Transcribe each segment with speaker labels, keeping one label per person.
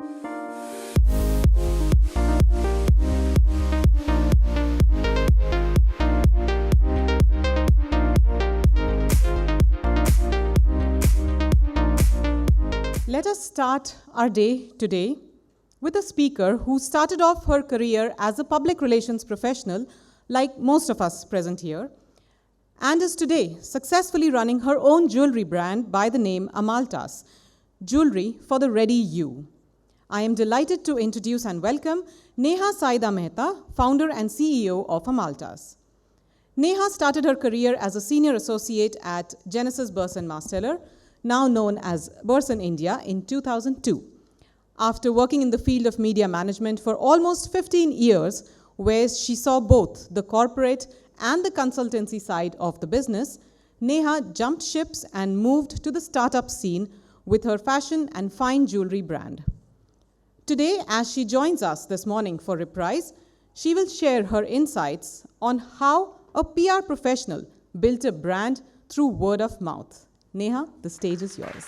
Speaker 1: Let us start our day today with a speaker who started off her career as a public relations professional, like most of us present here, and is today successfully running her own jewelry brand by the name Amaltaas, Jewellery for the Ready You. I am delighted to introduce and welcome Neha Saidha Mehta, founder and CEO of Amaltaas. Neha started her career as a senior associate at Genesis Burson Marsteller, now known as Burson India, in 2002. After working in the field of media management for almost 15 years, where she saw both the corporate and the consultancy side of the business, Neha jumped ships and moved to the startup scene with her fashion and fine jewelry brand. Today, as she joins us this morning for Reprise, she will share her insights on how a PR professional built a brand through word of mouth. Neha, the stage is yours.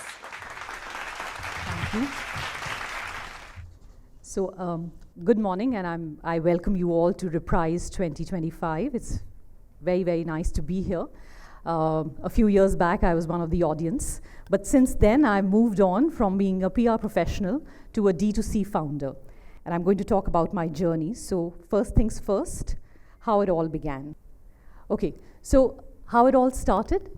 Speaker 2: Thank you. So, good morning, and I welcome you all to Reprise 2025. It's very, very nice to be here. A few years back, I was one of the audience, but since then, I've moved on from being a PR professional to a D2C founder, and I'm going to talk about my journey. So, first things first, how it all began. Okay, so how it all started.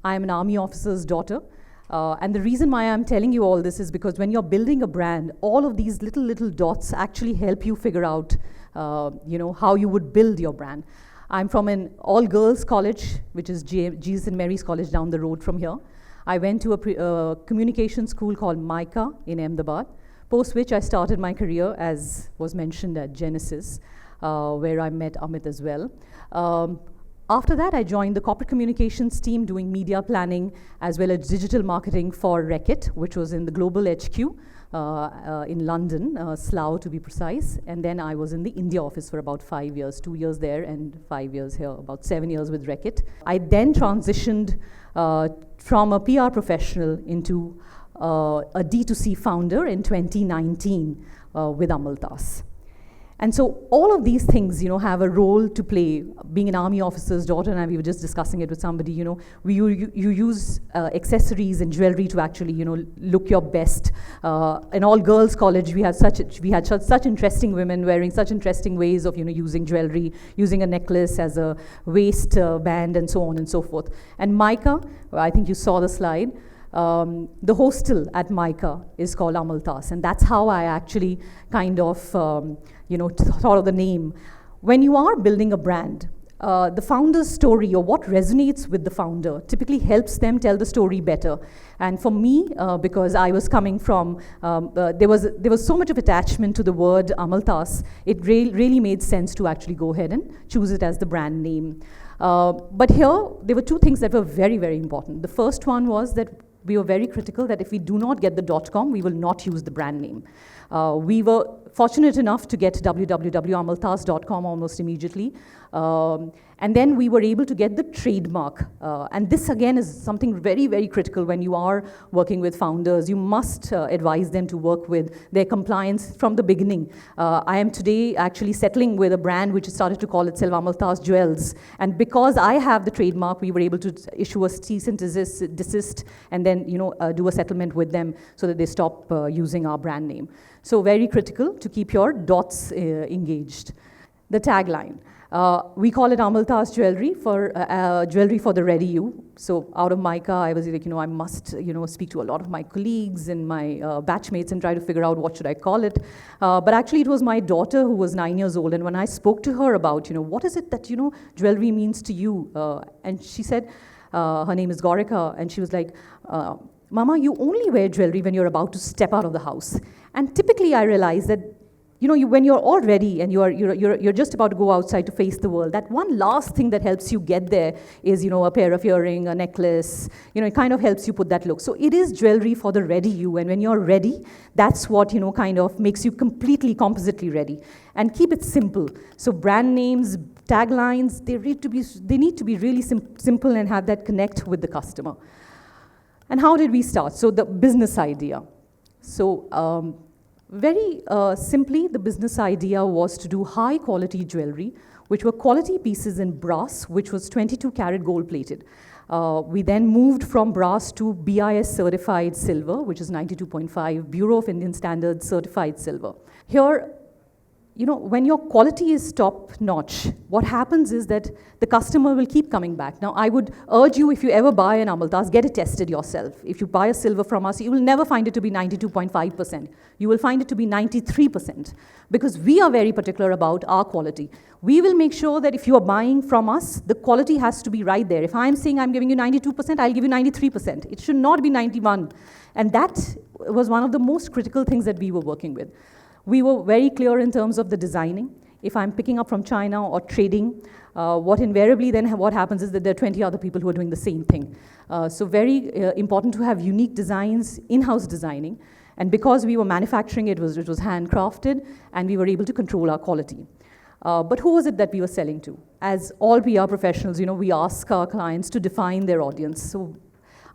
Speaker 2: I am an army officer's daughter, and the reason why I'm telling you all this is because when you're building a brand, all of these little dots actually help you figure out, how you would build your brand. I'm from an all-girls college, which is Jesus and Mary's College down the road from here. I went to a communication school called MICA in Ahmedabad, post which I started my career, as was mentioned, at Genesis, where I met Amit as well. After that, I joined the corporate communications team doing media planning as well as digital marketing for Reckitt, which was in the global HQ in London, Slough to be precise. And then I was in the India office for about 5 years, 2 years there and 5 years here, about 7 years with Reckitt. I then transitioned from a PR professional into a D2C founder in 2019 with Amaltaas. And so all of these things, have a role to play. Being an army officer's daughter, and we were just discussing it with somebody, you use accessories and jewelry to actually, look your best. In all girls college, we had such interesting women wearing such interesting ways of, using jewelry, using a necklace as a waist band, and so on and so forth. And Micah, I think you saw the slide. The hostel at MICA is called Amaltaas, and that's how I actually kind of, thought of the name. When you are building a brand, the founder's story or what resonates with the founder typically helps them tell the story better. And for me, because I was coming from, there was so much of attachment to the word Amaltaas, it really made sense to actually go ahead and choose it as the brand name. But here, there were two things that were very, very important. The first one was that we were very critical that if we do not get the .com, we will not use the brand name. We were fortunate enough to get www.amaltaas.com almost immediately. And then we were able to get the trademark. And this again is something very, very critical when you are working with founders. You must advise them to work with their compliance from the beginning. I am today actually settling with a brand which started to call itself Amaltaas Jewels. And because I have the trademark, we were able to issue a cease and desist and then do a settlement with them so that they stop using our brand name. So very critical to keep your dots engaged. The tagline. We call it Amaltaas Jewellery for the Ready You. So out of MICA, I was like, I must, speak to a lot of my colleagues and my batchmates and try to figure out what should I call it. But actually, it was my daughter who was 9 years old, and when I spoke to her about, what is it that jewelry means to you, and she said, her name is Gorika, and she was like, Mama, you only wear jewelry when you're about to step out of the house. And typically, I realized that when you're all ready and you're just about to go outside to face the world, that one last thing that helps you get there is, a pair of earring, a necklace, it kind of helps you put that look. So it is jewelry for the ready you, and when you're ready, that's what, kind of makes you completely compositely ready. And keep it simple. So brand names, taglines, they need to be really simple and have that connect with the customer. And how did we start? So the business idea. So Very simply, the business idea was to do high quality jewelry, which were quality pieces in brass, which was 22 karat gold plated. We then moved from brass to BIS certified silver, which is 92.5, Bureau of Indian Standards certified silver. Here, when your quality is top notch, what happens is that the customer will keep coming back. Now, I would urge you, if you ever buy an Amaltaas, get it tested yourself. If you buy a silver from us, you will never find it to be 92.5%. You will find it to be 93%, because we are very particular about our quality. We will make sure that if you are buying from us, the quality has to be right there. If I'm saying I'm giving you 92%, I'll give you 93%. It should not be 91. And that was one of the most critical things that we were working with. We were very clear in terms of the designing. If I'm picking up from China or trading, what happens is that there are 20 other people who are doing the same thing. So very important to have unique designs, in-house designing. And because we were manufacturing it was handcrafted, and we were able to control our quality. But who was it that we were selling to? As all PR professionals, we ask our clients to define their audience. So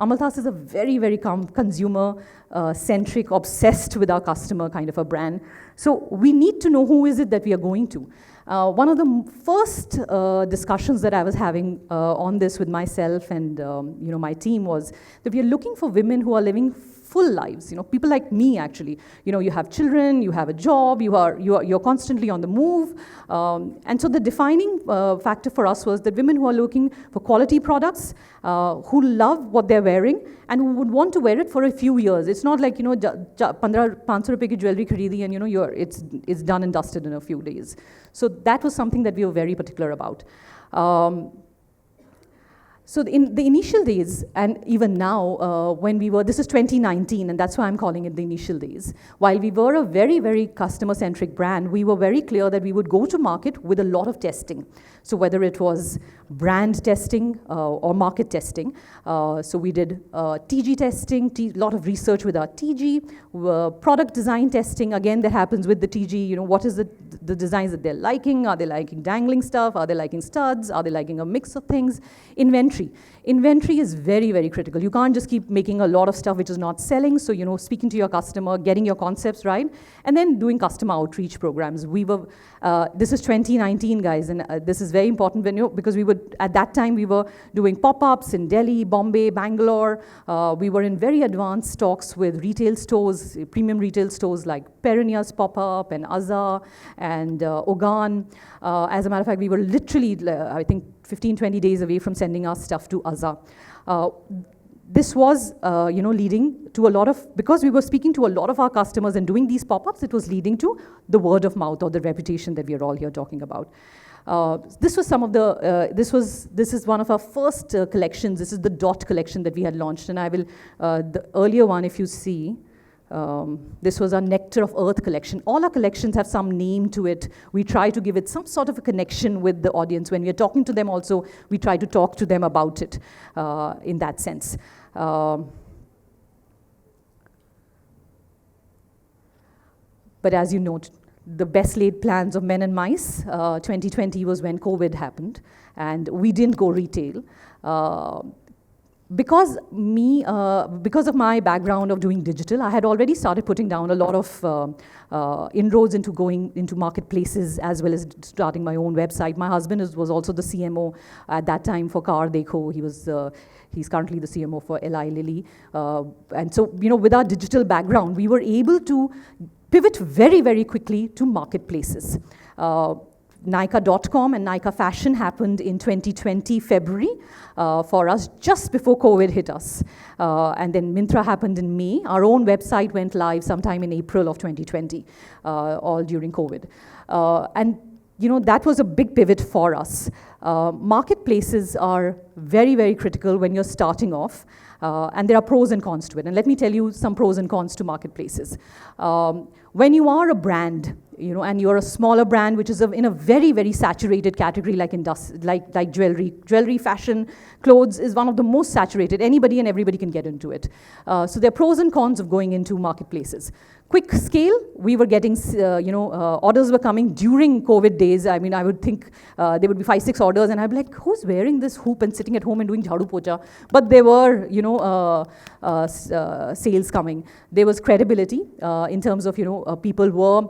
Speaker 2: Amaltaas is a very, very consumer-centric, obsessed with our customer kind of a brand. So we need to know who is it that we are going to. One of the first discussions that I was having on this with myself and my team was that we are looking for women who are living full lives, people like me actually. You have children, you have a job, you're constantly on the move. And so the defining factor for us was that women who are looking for quality products, who love what they're wearing, and who would want to wear it for a few years. It's not like, 500 rupees ki jewelry kharidi and it's done and dusted in a few days. So that was something that we were very particular about. So in the initial days, and even now, this is 2019, and that's why I'm calling it the initial days. While we were a very, very customer-centric brand, we were very clear that we would go to market with a lot of testing. So whether it was brand testing or market testing. So we did TG testing, a lot of research with our TG, product design testing. Again, that happens with the TG. What is the designs that they're liking? Are they liking dangling stuff? Are they liking studs? Are they liking a mix of things? Inventory. Inventory is very, very critical. You can't just keep making a lot of stuff which is not selling. So, speaking to your customer, getting your concepts right, and then doing customer outreach programs. This is 2019, guys, and this is very important because at that time, we were doing pop-ups in Delhi, Bombay, Bangalore. We were in very advanced talks with retail stores, premium retail stores like Perinia's pop-up and Azza and Ogan. As a matter of fact, we were literally, I think, 15, 20 days away from sending our stuff to Azza. This was, leading to a lot of, because we were speaking to a lot of our customers and doing these pop-ups, it was leading to the word of mouth or the reputation that we are all here talking about. This was some of the, this is one of our first collections. This is the Dot collection that we had launched, and I will, the earlier one, if you see, this was our Nectar of Earth collection. All our collections have some name to it. We try to give it some sort of a connection with the audience. When we are talking to them also, we try to talk to them about it in that sense. But as you note, the best laid plans of men and mice, 2020 was when COVID happened, and we didn't go retail. Because of my background of doing digital, I had already started putting down a lot of inroads into going into marketplaces as well as starting my own website. My husband was also the CMO at that time for Car Dekho. He's currently the CMO for Eli Lilly. And so, with our digital background, we were able to pivot very, very quickly to marketplaces. Nykaa.com and Nykaa Fashion happened in 2020, February, for us, just before COVID hit us. And then Myntra happened in May. Our own website went live sometime in April of 2020, all during COVID. And that was a big pivot for us. Marketplaces are very, very critical when you're starting off. And there are pros and cons to it. And let me tell you some pros and cons to marketplaces. When you are a brand, and you're a smaller brand which is in a very, very saturated category like jewelry. Jewelry, fashion, clothes is one of the most saturated. Anybody and everybody can get into it. So there are pros and cons of going into marketplaces. Quick scale, we were getting, orders were coming during COVID days. I mean, I would think there would be 5, 6 orders, and I'd be like, who's wearing this hoop and sitting at home and doing jhadu pocha? But there were, sales coming. There was credibility in terms of, people were,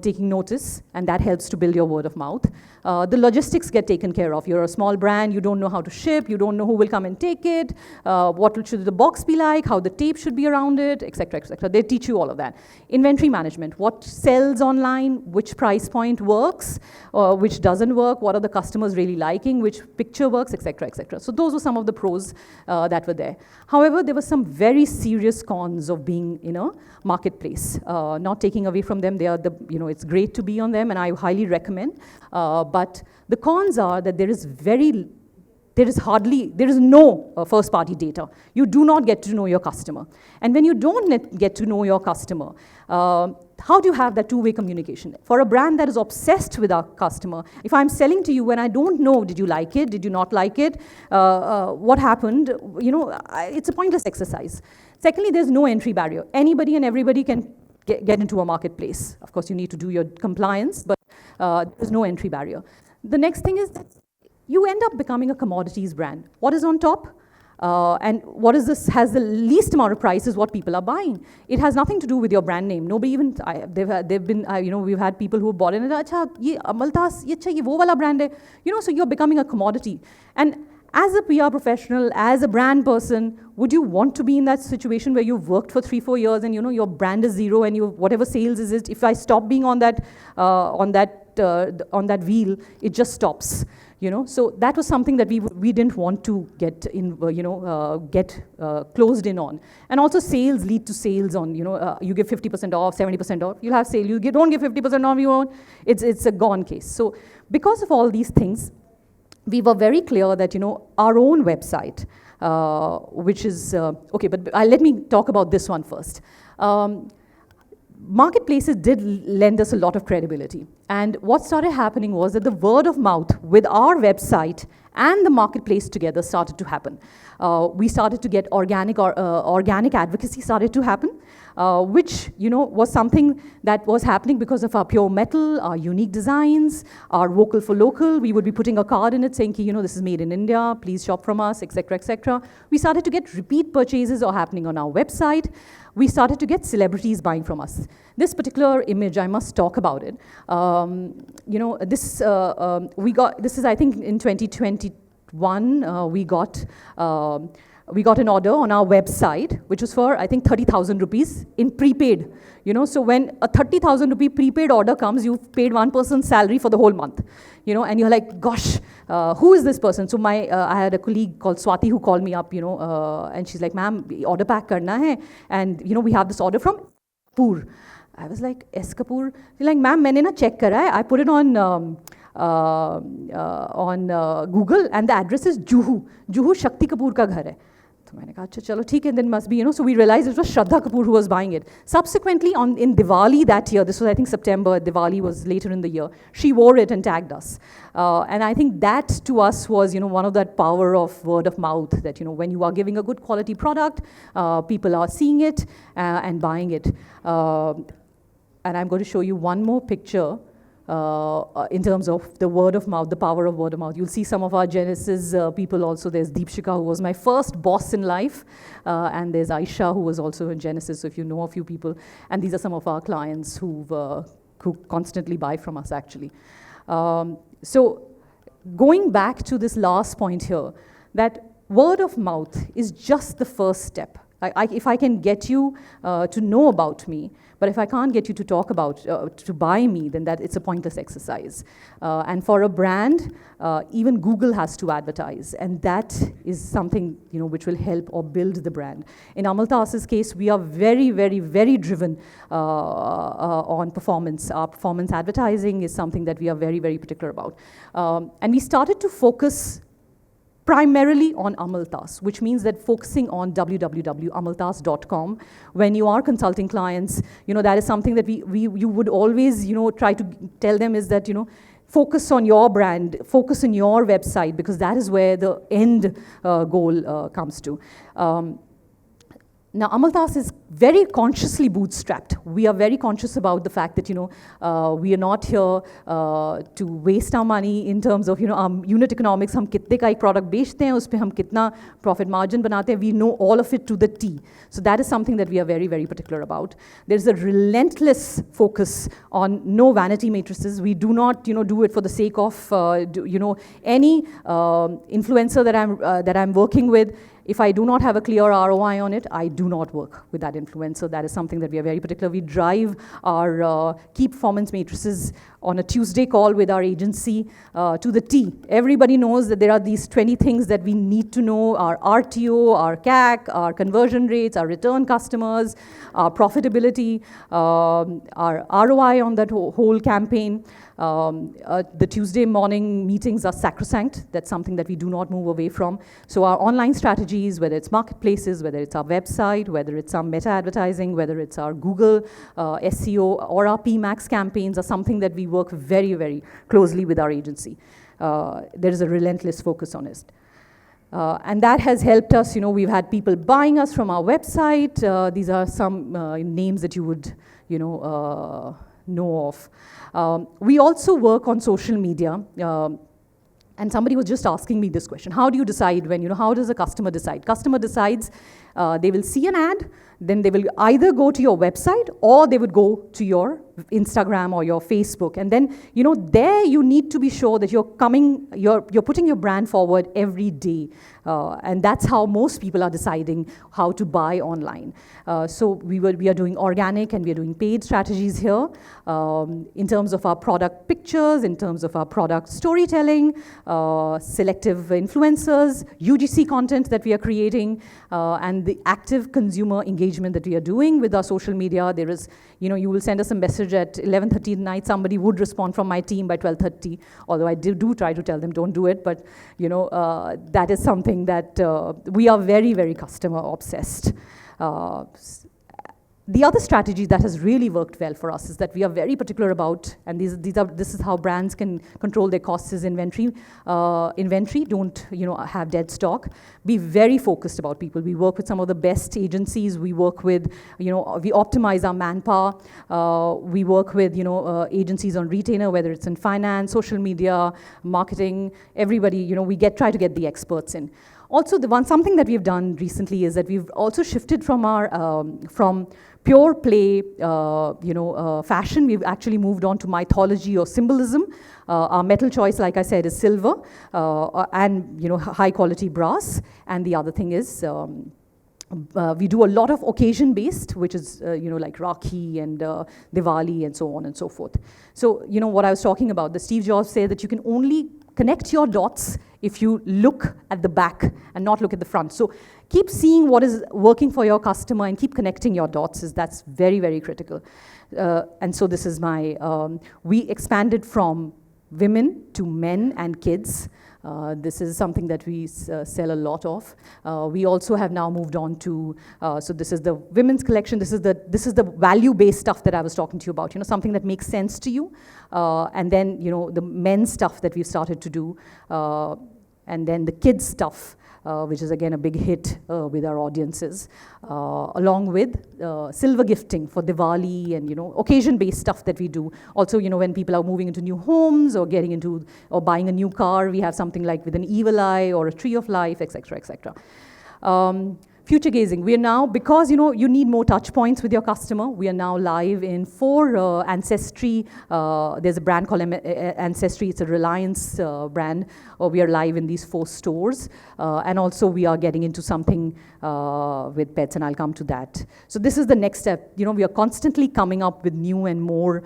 Speaker 2: taking notice, and that helps to build your word of mouth. The logistics get taken care of. You're a small brand, you don't know how to ship, you don't know who will come and take it, what should the box be like, how the tape should be around it, etc., etc. They teach you all of that. Inventory management, what sells online, which price point works, which doesn't work, what are the customers really liking, which picture works, etc., etc. So those were some of the pros that were there. However, there were some very serious cons of being in a marketplace. Not taking away from them, they are it's great to be on them, and I highly recommend. But the cons are that there is no first-party data. You do not get to know your customer. And when you don't get to know your customer, how do you have that two-way communication? For a brand that is obsessed with our customer, if I'm selling to you and I don't know, did you like it, did you not like it, what happened, it's a pointless exercise. Secondly, there's no entry barrier. Anybody and everybody can get into a marketplace. Of course, you need to do your compliance, but there's no entry barrier. The next thing is that you end up becoming a commodities brand. What is on top? And what is this has the least amount of price is what people are buying. It has nothing to do with your brand name. Nobody even, we've had people who bought in and acha, ye Amaltaas, ye wo wala brand hai. So you're becoming a commodity. And as a PR professional, as a brand person, would you want to be in that situation where you've worked for 3, 4 years and your brand is zero and whatever sales is it, if I stop being on that wheel, it just stops. So that was something that we didn't want to get in, closed in on. And also sales lead to sales on, you give 50% off, 70% off, you'll have sale. You don't give 50% off, it's a gone case. So because of all these things, we were very clear that, our own website, which is, okay, but let me talk about this one first. Marketplaces did lend us a lot of credibility. And what started happening was that the word of mouth with our website and the marketplace together started to happen. We started to get organic advocacy started to happen, which was something that was happening because of our pure metal, our unique designs, our vocal for local. We would be putting a card in it saying, this is made in India, please shop from us, etc., etc. We started to get repeat purchases happening on our website. We started to get celebrities buying from us. This particular image, I must talk about it. This is, I think, in 2021, we got an order on our website, which was for, I think, 30,000 rupees in prepaid. So when a 30,000 rupee prepaid order comes, you've paid one person's salary for the whole month. And you're like, gosh, who is this person? So I had a colleague called Swati who called me up, and she's like, ma'am, order pack karna hai, and we have this order from Kapoor. I was like, S Kapoor? She's like, ma'am, maine na check kara hai. I put it on Google, and the address is Juhu. Juhu Shakti Kapoor ka ghar hai. So I said, chalo, theek hai, then must be, So we realized it was Shraddha Kapoor who was buying it. Subsequently, in Diwali that year, this was, I think, September, Diwali was later in the year, she wore it and tagged us. And I think that, to us, was, one of that power of word of mouth, that, when you are giving a good quality product, people are seeing it and buying it. And I'm going to show you one more picture in terms of the word of mouth, the power of word of mouth. You'll see some of our Genesis people also. There's Deepshika, who was my first boss in life, and there's Aisha, who was also in Genesis, so if you know a few people. And these are some of our clients who constantly buy from us, actually. So going back to this last point here, that word of mouth is just the first step. If I can get you to know about me, but if I can't get you to talk about, to buy me, then it's a pointless exercise. And for a brand, even Google has to advertise, and that is something which will help or build the brand. In Amaltaas's case, we are very, very, very driven on performance. Our performance advertising is something that we are very, very particular about. And we started to focus primarily on Amaltaas, which means that focusing on www.amaltaas.com. When you are consulting clients, that is something that you would always, try to tell them is that, focus on your brand, focus on your website, because that is where the end goal comes to. Now, Amaltaas is very consciously bootstrapped. We are very conscious about the fact that, we are not here to waste our money in terms of, our unit economics. हम कितने का एक product बेचते हैं, उस पे हम कितना profit margin बनाते हैं. We know all of it to the T. So that is something that we are very, very particular about. There's a relentless focus on no vanity matrices. We do not, do it for the sake of, any influencer that I'm working with. If I do not have a clear ROI on it, I do not work with that influencer. That is something that we are very particular. We drive our key performance matrices on a Tuesday call with our agency to the T. Everybody knows that there are these 20 things that we need to know: our RTO, our CAC, our conversion rates, our return customers, our profitability, our ROI on that whole campaign. The Tuesday morning meetings are sacrosanct. That's something that we do not move away from. So our online strategies, whether it's marketplaces, whether it's our website, whether it's our meta advertising, whether it's our Google SEO or our PMAX campaigns, are something that we work very, very closely with our agency. There is a relentless focus on it. And that has helped us. We've had people buying us from our website. These are some names that you would, know of. We also work on social media. And somebody was just asking me this question: how do you decide when, how does a customer decide? Customer decides, they will see an ad, then they will either go to your website or they would go to your Instagram or your Facebook. And then, there you need to be sure that you're putting your brand forward every day. And that's how most people are deciding how to buy online. So we are doing organic and we are doing paid strategies here in terms of our product pictures, in terms of our product storytelling, selective influencers, UGC content that we are creating, and the active consumer engagement that we are doing with our social media. There is, you will send us a message at 11:30 at night, somebody would respond from my team by 12:30, although I do try to tell them don't do it, but that is something that we are very, very customer obsessed. The other strategy that has really worked well for us is that we are very particular about, and this is how brands can control their costs, is inventory. Inventory, don't have dead stock. Be very focused about people. We work with some of the best agencies. We work with, we optimize our manpower. We work with, agencies on retainer, whether it's in finance, social media, marketing, everybody, we try to get the experts in. Also, something that we've done recently is that we've also shifted from our, from pure play, fashion. We've actually moved on to mythology or symbolism. Our metal choice, like I said, is silver, and high quality brass. And the other thing is, we do a lot of occasion-based, which is, like Rakhi and Diwali and so on and so forth. So, what I was talking about, the Steve Jobs said that you can only connect your dots if you look at the back and not look at the front. So keep seeing what is working for your customer and keep connecting your dots. That's very, very critical. And so this is my, we expanded from women to men and kids. This is something that we sell a lot of. We also have now moved on to, so this is the women's collection. This is the value-based stuff that I was talking to you about, something that makes sense to you. And then, the men's stuff that we've started to do. And then the kids' stuff, which is again a big hit with our audiences, along with silver gifting for Diwali and occasion-based stuff that we do. Also, when people are moving into new homes or getting into or buying a new car, we have something like with an evil eye or a tree of life, etc., etc. Future gazing. We are now, because you need more touch points with your customer, we are now live in 4 Ancestry. There's a brand called Ancestry. It's a Reliance brand. We are live in these 4 stores. And also we are getting into something with pets, and I'll come to that. So this is the next step. We are constantly coming up with new and more,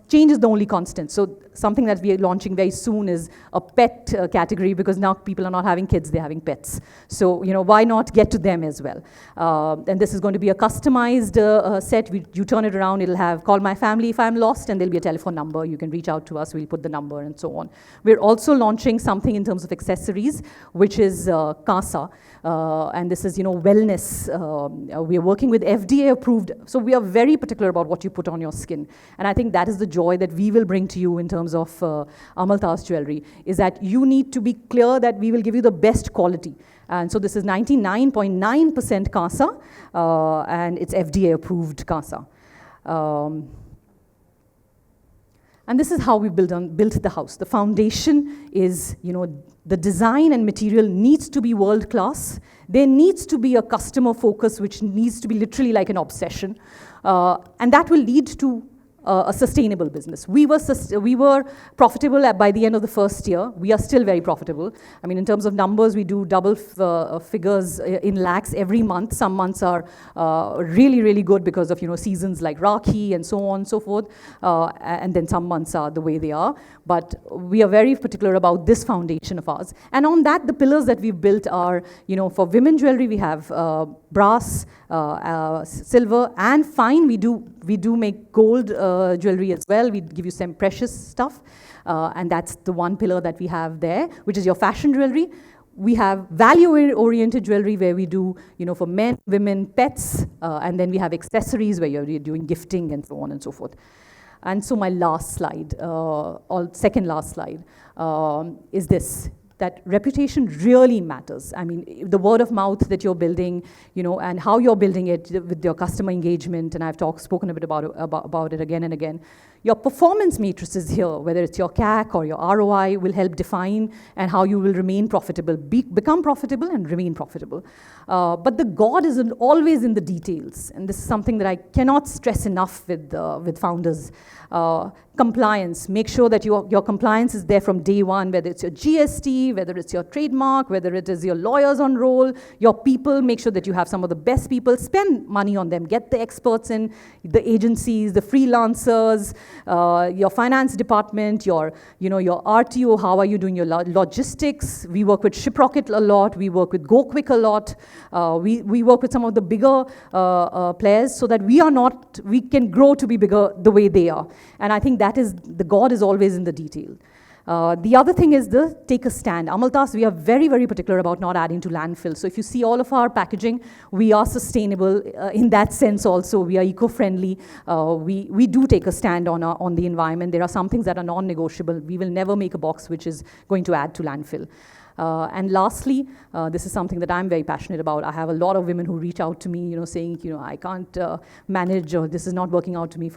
Speaker 2: change is the only constant. So something that we are launching very soon is a pet category, because now people are not having kids, they're having pets. So So, why not get to them as well? And this is going to be a customized set. You turn it around, it'll have call my family if I'm lost, and there'll be a telephone number. You can reach out to us, we'll put the number and so on. We're also launching something in terms of accessories, which is CASA. And this is, wellness. We are working with FDA approved. So we are very particular about what you put on your skin. And I think that is the joy that we will bring to you in terms of Amaltaas jewelry, is that you need to be clear that we will give you the best quality. And so this is 99.9% CASA, and it's FDA approved CASA. And this is how we built the house. The foundation is, the design and material needs to be world class. There needs to be a customer focus, which needs to be literally like an obsession. And that will lead to a sustainable business. We were profitable by the end of the first year. We are still very profitable. I mean, in terms of numbers, we do double figures in lakhs every month. Some months are really, really good because of seasons like Rakhi and so on and so forth. And then some months are the way they are. But we are very particular about this foundation of ours. And on that, the pillars that we've built are, for women jewelry, we have brass, silver, and fine. We do make gold jewelry as well. We give you some precious stuff. And that's the one pillar that we have there, which is your fashion jewelry. We have value-oriented jewelry where we do, for men, women, pets, and then we have accessories where you're doing gifting and so on and so forth. And so my last slide, or second last slide, is this, that reputation really matters. I mean, the word of mouth that you're building, and how you're building it with your customer engagement, and I've spoken a bit about it again and again. Your performance matrices here, whether it's your CAC or your ROI, will help define and how you will remain profitable, become profitable and remain profitable. But the God is always in the details, and this is something that I cannot stress enough with founders. Compliance, make sure that your compliance is there from day one, whether it's your GST, whether it's your trademark, whether it is your lawyers on roll, your people, make sure that you have some of the best people, spend money on them, get the experts in, the agencies, the freelancers, your finance department, your RTO, how are you doing your logistics? We work with Shiprocket a lot, we work with GoQuick a lot, we work with some of the bigger players so that we can grow to be bigger the way they are. And I think that is, the God is always in the detail. The other thing is the take a stand. Amaltaas, we are very, very particular about not adding to landfill. So if you see all of our packaging, we are sustainable in that sense also. We are eco-friendly. We do take a stand on the environment. There are some things that are non-negotiable. We will never make a box which is going to add to landfill. And lastly, this is something that I'm very passionate about. I have a lot of women who reach out to me, saying, I can't manage, or this is not working out to me.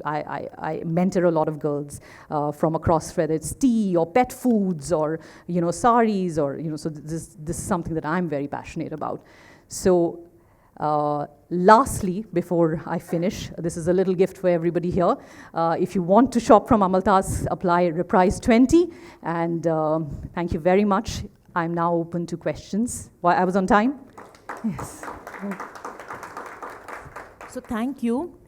Speaker 2: I mentor a lot of girls from across, whether it's tea or pet foods or, saris or, so this is something that I'm very passionate about. So lastly, before I finish, this is a little gift for everybody here. If you want to shop from Amaltaas, apply REPRISE 20. And thank you very much. I'm now open to questions. I was on time? Yes.
Speaker 3: So thank you.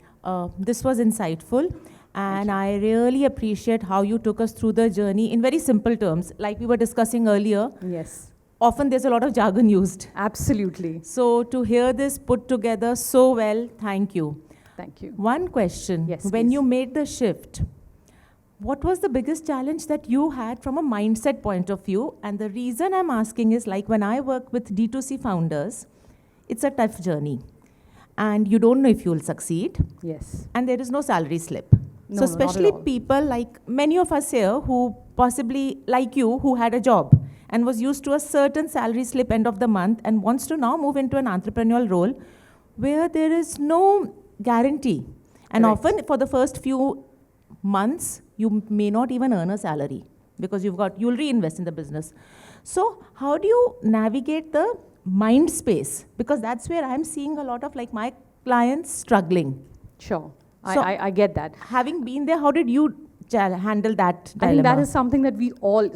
Speaker 3: This was insightful. And I really appreciate how you took us through the journey in very simple terms. Like we were discussing earlier.
Speaker 2: Yes.
Speaker 3: Often there's a lot of jargon used.
Speaker 2: Absolutely.
Speaker 3: So to hear this put together so well, thank you.
Speaker 2: Thank you.
Speaker 3: One question.
Speaker 2: Yes,
Speaker 3: when
Speaker 2: please.
Speaker 3: you made the shift, what was the biggest challenge that you had from a mindset point of view? And the reason I'm asking is, like when I work with D2C founders, it's a tough journey. And you don't know if you'll succeed.
Speaker 2: Yes.
Speaker 3: And there is no salary slip.
Speaker 2: No,
Speaker 3: so
Speaker 2: not at
Speaker 3: especially
Speaker 2: all.
Speaker 3: people like many of us here who possibly, like you, who had a job and was used to a certain salary slip end of the month and wants to now move into an entrepreneurial role where there is no guarantee. And
Speaker 2: Correct.
Speaker 3: often for the first few months, you may not even earn a salary because you'll reinvest in the business. So how do you navigate the mind space? Because that's where I'm seeing a lot of like my clients struggling.
Speaker 2: Sure.
Speaker 3: So-
Speaker 2: I get that.
Speaker 3: Having been there, how did you handle that dilemma?
Speaker 2: I think that is something that we all,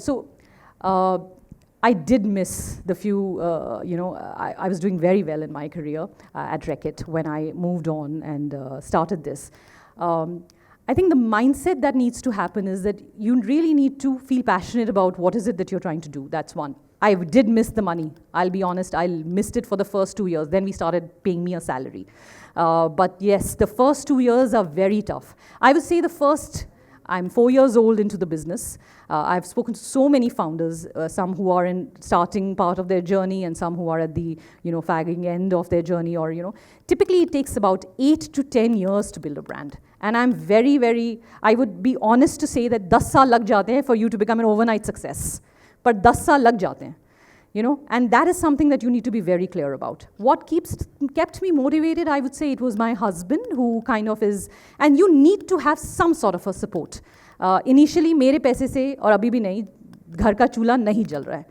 Speaker 2: I did miss the few, I was doing very well in my career at Reckitt when I moved on and started this. I think the mindset that needs to happen is that you really need to feel passionate about what is it that you're trying to do. That's one. I did miss the money. I'll be honest, I missed it for the first 2 years. Then we started paying me a salary. But yes, the first 2 years are very tough. I would say I'm 4 years old into the business. I've spoken to so many founders, some who are in starting part of their journey and some who are at the, fagging end of their journey, or, typically it takes about 8 to 10 years to build a brand. And I'm I would be honest to say that 10 saal lag jate hain for you to become an overnight success. But 10 saal lag jate hain. And that is something that you need to be very clear about. What kept me motivated, I would say it was my husband, who kind of is, and you need to have some sort of a support. Initially, मेरे पैसे से और अभी भी नहीं, घर का चूल्हा नहीं जल रहा है.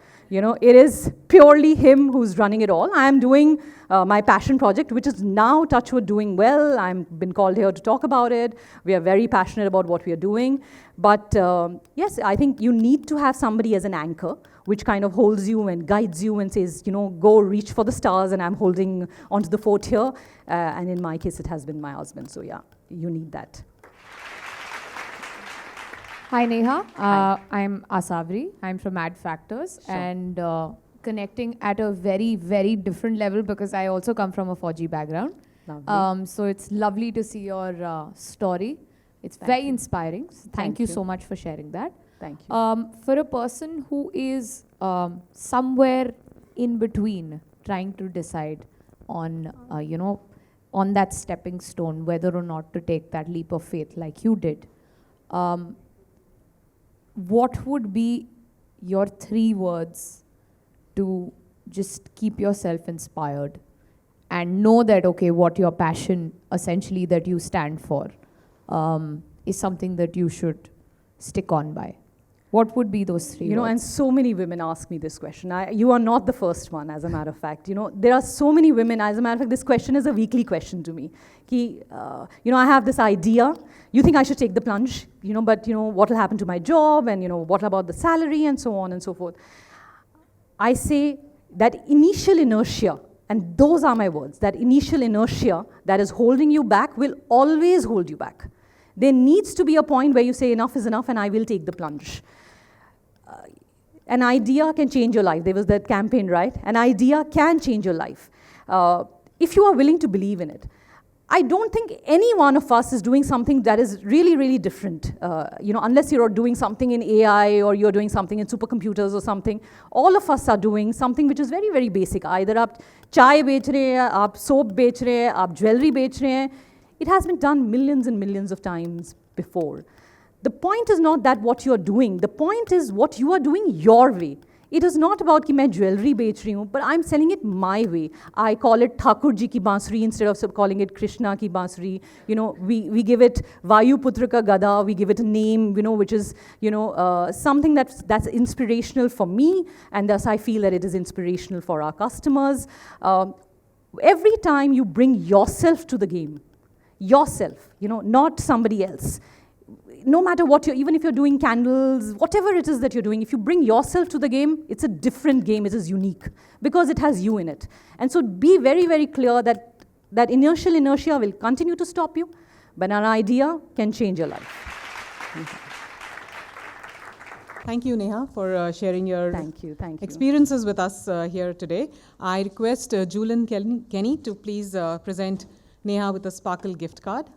Speaker 2: It is purely him who's running it all. I am doing my passion project, which is now, touchwood, doing well. I've been called here to talk about it. We are very passionate about what we are doing. But yes, I think you need to have somebody as an anchor, which kind of holds you and guides you and says, go reach for the stars, and I'm holding onto the fort here. And in my case, it has been my husband. So yeah, you need that.
Speaker 4: Hi, Neha.
Speaker 2: Hi.
Speaker 4: I'm Asavri. I'm from Ad Factors.
Speaker 2: Sure.
Speaker 4: And connecting at a very, very different level, because I also come from a 4G background.
Speaker 2: Lovely.
Speaker 4: So it's lovely to see your story. It's very inspiring. Thank you so much for sharing that.
Speaker 2: Thank you.
Speaker 4: For a person who is somewhere in between, trying to decide on, on that stepping stone, whether or not to take that leap of faith like you did, what would be your 3 words to just keep yourself inspired and know that, okay, what your passion essentially that you stand for is something that you should stick on by? What would be those 3 words?
Speaker 2: And so many women ask me this question. You are not the first one, as a matter of fact. There are so many women. As a matter of fact, this question is a weekly question to me. I have this idea. You think I should take the plunge, but, what will happen to my job, and, what about the salary, and so on and so forth. I say that initial inertia, and those are my words, that initial inertia that is holding you back will always hold you back. There needs to be a point where you say enough is enough and I will take the plunge. An idea can change your life. There was that campaign, right? An idea can change your life. If you are willing to believe in it. I don't think any one of us is doing something that is really, really different. Unless you're doing something in AI or you're doing something in supercomputers or something. All of us are doing something which is very, very basic. Either आप चाय बेच रहे हैं, आप soap बेच रहे हैं, आप jewellery बेच रहे हैं. It has been done millions and millions of times before. The point is not that what you're doing. The point is what you are doing your way. It is not about कि मैं jewellery बेच रही हूँ, but I'm selling it my way. I call it Thakur ji ki bansuri instead of calling it Krishna ki bansuri. We give it Vayu Putra ka gada. We give it a name, which is, something that's inspirational for me, and thus I feel that it is inspirational for our customers. Every time you bring yourself to the game, yourself, not somebody else. No matter what even if you're doing candles, whatever it is that you're doing, if you bring yourself to the game, it's a different game, it is unique, because it has you in it. And so be very, very clear that initial inertia will continue to stop you, but an idea can change your life.
Speaker 1: Thank you, Neha, for sharing your
Speaker 2: Thank you.
Speaker 1: experiences with us here today. I request Julian Kenny to please present Neha with a Sparkle gift card.